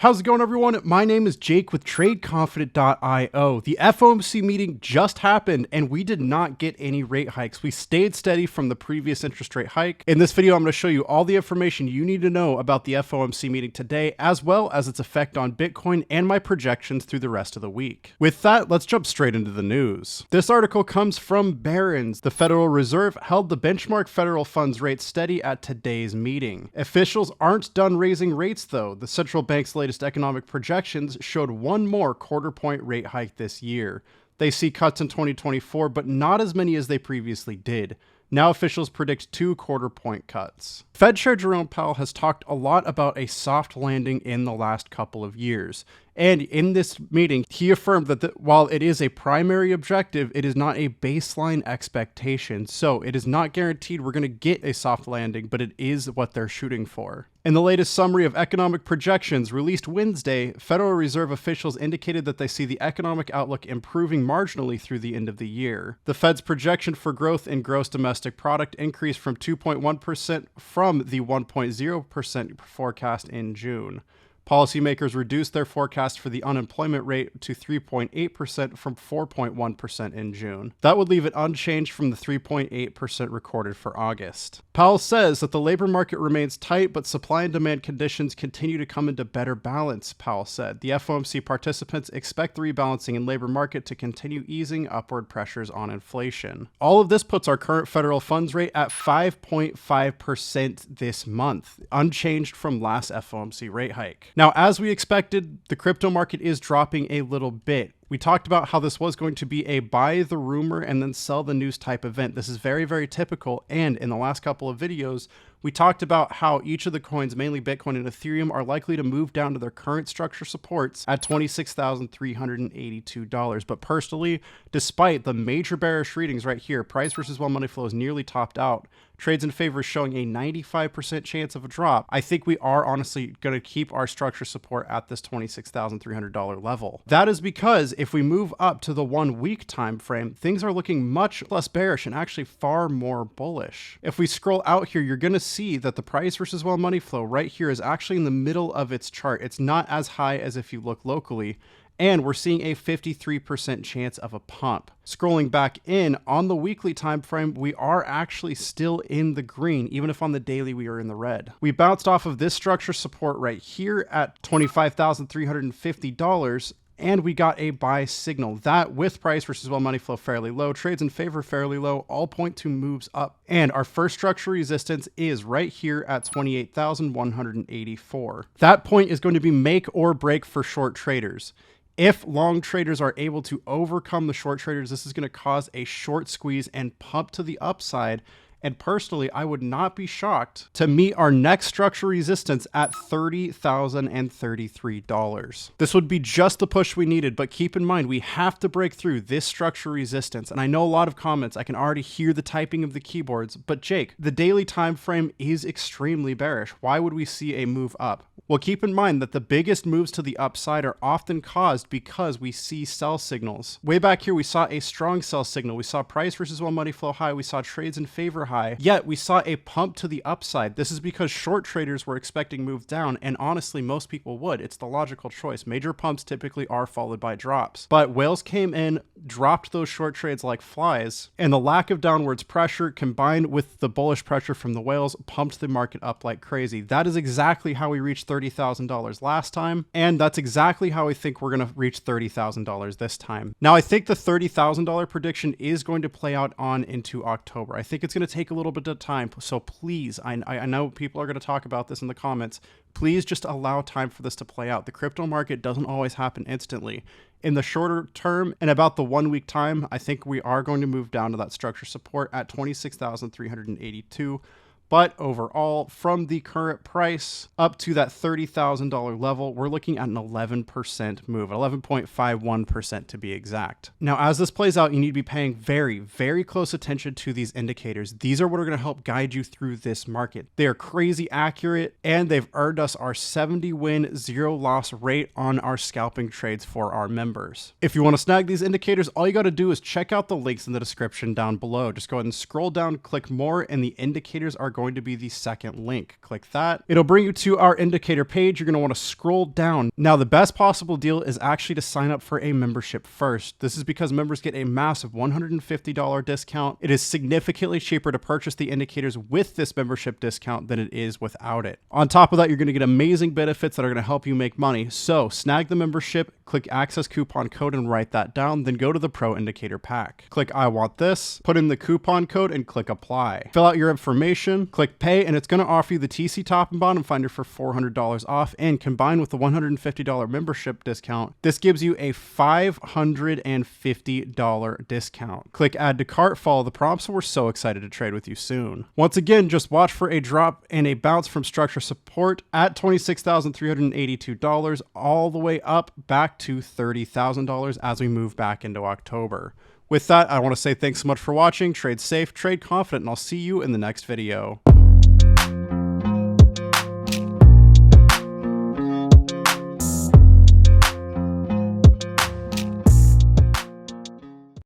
How's it going, everyone? My name is Jake with Trade Confident.io. The FOMC meeting just happened and we did not get any rate hikes. We stayed steady from the previous interest rate hike. In this video, I'm going to show you all the information you need to know about the FOMC meeting today, as well as its effect on Bitcoin and my projections through the rest of the week. With that, let's jump straight into the news. This article comes from Barron's. The Federal Reserve held the benchmark federal funds rate steady at today's meeting. Officials aren't done raising rates, though. The central bank's latest economic projections showed one more quarter-point rate hike this year. They see cuts in 2024, but not as many as they previously did. Now officials predict 2 quarter-point cuts. Fed Chair Jerome Powell has talked a lot about a soft landing in the last couple of years. And in this meeting, he affirmed that while it is a primary objective, it is not a baseline expectation. So it is not guaranteed we're going to get a soft landing, but it is what they're shooting for. In the latest summary of economic projections released Wednesday, Federal Reserve officials indicated that they see the economic outlook improving marginally through the end of the year. The Fed's projection for growth in gross domestic product increased from 2.1% from the 1.0% forecast in June. Policymakers reduced their forecast for the unemployment rate to 3.8% from 4.1% in June. That would leave it unchanged from the 3.8% recorded for August. Powell says that the labor market remains tight, but supply and demand conditions continue to come into better balance, Powell said. The FOMC participants expect the rebalancing in labor market to continue easing upward pressures on inflation. All of this puts our current federal funds rate at 5.5% this month, unchanged from last FOMC rate hike. Now, as we expected, the crypto market is dropping a little bit. We talked about how this was going to be a buy the rumor and then sell the news type event. This is very, very typical. And in the last couple of videos, we talked about how each of the coins, mainly Bitcoin and Ethereum, are likely to move down to their current structure supports at $26,382. But personally, despite the major bearish readings right here, price versus while money flow is nearly topped out. Trades in favor is showing a 95% chance of a drop. I think we are honestly going to keep our structure support at this $26,300 level. That is because if we move up to the 1 week time frame, things are looking much less bearish and actually far more bullish. If we scroll out here, you're going to see that the price versus while money flow right here is actually in the middle of its chart. It's not as high as if you look locally. And we're seeing a 53% chance of a pump. Scrolling back in on the weekly time frame, we are actually still in the green, even if on the daily we are in the red. We bounced off of this structure support right here at $25,350. And we got a buy signal. That, with price versus while money flow fairly low, trades in favor fairly low, all point to moves up. And our first structure resistance is right here at 28,184. That point is going to be make or break for short traders. If long traders are able to overcome the short traders, this is going to cause a short squeeze and pump to the upside. And personally, I would not be shocked to meet our next structure resistance at $30,033. This would be just the push we needed, but keep in mind, we have to break through this structure resistance. And I know a lot of comments, I can already hear the typing of the keyboards, but Jake, the daily time frame is extremely bearish. Why would we see a move up? Well, keep in mind that the biggest moves to the upside are often caused because we see sell signals. Way back here, we saw a strong sell signal. We saw price versus while money flow high. We saw trades in favor high, yet we saw a pump to the upside. This is because short traders were expecting move down, and honestly, most people would. It's the logical choice. Major pumps typically are followed by drops. But whales came in, dropped those short trades like flies, and the lack of downwards pressure combined with the bullish pressure from the whales pumped the market up like crazy. That is exactly how we reached $30,000 last time, and that's exactly how we think we're going to reach $30,000 this time. Now, I think the $30,000 prediction is going to play out on into October. I think it's going to take a little bit of time, so please, I know people are going to talk about this in the comments, please just allow time for this to play out. The crypto market doesn't always happen instantly. In the shorter term, in about the 1 week time, I think we are going to move down to that structure support at 26,382. But overall, from the current price up to that $30,000 level, we're looking at an 11% move, 11.51% to be exact. Now, as this plays out, you need to be paying very, very close attention to these indicators. These are what are going to help guide you through this market. They are crazy accurate, and they've earned us our 70 win, 0 loss rate on our scalping trades for our members. If you want to snag these indicators, all you got to do is check out the links in the description down below. Just go ahead and scroll down, click more, and the indicators are going going to be the second link. Click that. It'll bring you to our indicator page. You're going to want to scroll down. Now, the best possible deal is actually to sign up for a membership first. This is because members get a massive $150 discount. It is significantly cheaper to purchase the indicators with this membership discount than it is without it. On top of that, you're going to get amazing benefits that are going to help you make money. So snag the membership, click access coupon code and write that down, then go to the Pro Indicator Pack. Click I want this, put in the coupon code and click apply. Fill out your information, click pay, and it's going to offer you the TC Top and Bottom Finder for $400 off, and combined with the $150 membership discount, this gives you a $550 discount. Click add to cart, follow the prompts, and we're so excited to trade with you soon. Once again, just watch for a drop and a bounce from structure support at $26,382 all the way up back to $30,000 as we move back into October. With that, I want to say thanks so much for watching. Trade safe, trade confident, and I'll see you in the next video.